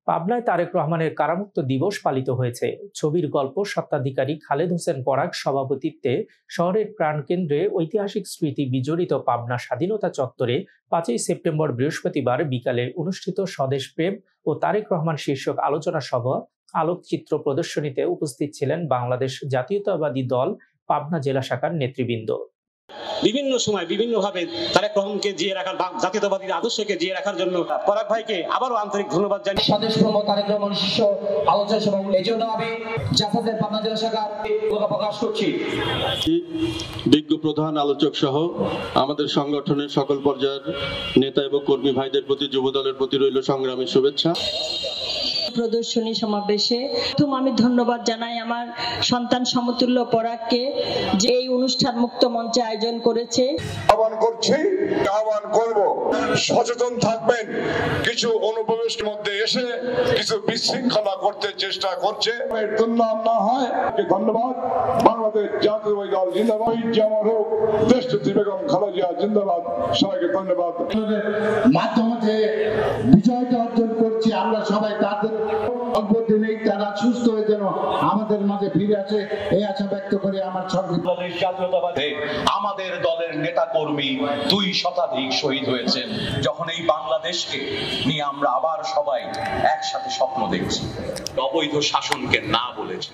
পাবনায় তারেক রহমানের কারামুক্ত দিবস পালিত হয়েছে। ছবির গল্প স্বত্বাধিকারী খালেদ হোসেন পরাগ সভাপতিত্বে শহরের প্রাণকেন্দ্রে ঐতিহাসিক স্মৃতি বিজড়িত পাবনা স্বাধীনতা চত্বরে 5ই সেপ্টেম্বর বৃহস্পতিবার বিকালে অনুষ্ঠিত স্বদেশ প্রেম ও তারেক রহমান শীর্ষক আলোচনা সভা আলোকচিত্র প্রদর্শনীতে উপস্থিত ছিলেন বাংলাদেশ জাতীয়তাবাদী দল পাবনা জেলা শাখার নেতৃবৃন্দ। বিভিন্ন সময় বিভিন্নভাবে তারেক রহমানকে জিয়ে রাখার, জাতীয়তাবাদী আদর্শকে জিয়ে রাখার জন্য পরাগ ভাইকে আবারও আন্তরিক ধন্যবাদ জানাই। স্বদেশ প্রেম ও তারেক রহমান শীর্ষ আলোচনা সভা, এই জন্য আমি জাসাদের পাবনা জেলা শাখার প্রকাশ করছি। বিজ্ঞ প্রধান আলোচক সহ আমাদের সংগঠনের সকল পর্যায়ের নেতা এবং কর্মী ভাইদের প্রতি, যুব দলের প্রতি রইল সংগ্রামী শুভেচ্ছা। প্রদর্শনী সমাবেশে প্রথম আমি ধন্যবাদ জানাই আমার সন্তান সমতুল্য পরাগকে, যে এই অনুষ্ঠান মুক্ত মঞ্চে আয়োজন করেছে। আহ্বান করছি, আহ্বান করব, সচেতন থাকবেন। কিছু অনুপ্রবেশের মধ্যে এসে কিছু বিশৃঙ্খলা করতে চেষ্টা করছে, দুর্নাম না হয়। ধন্যবাদ। বাংলাদেশ জাতীয়তাবাদী দল জিন্দাবাদ, যেমন হোক দেশনেত্রী বেগম খালেদা জিয়া জিন্দাবাদ। সবাইকে ধন্যবাদ। মাধ্যমে বিজয়টা অর্জন করছি আমরা সবাই, তাদের অল্প দিনেই তারা সুস্থ হয়ে যেন আমাদের মাঝে ফিরে আসে, এই আশা ব্যক্ত করে আমার বাংলাদেশ জাতীয়তাবাদী আমাদের দলের নেতা কর্মী 2 শতাধিক শহীদ হয়েছেন। যখন এই বাংলাদেশকে নিয়ে আমরা আবার সবাই একসাথে স্বপ্ন দেখছি, অবৈধ শাসনকে না বলেছে।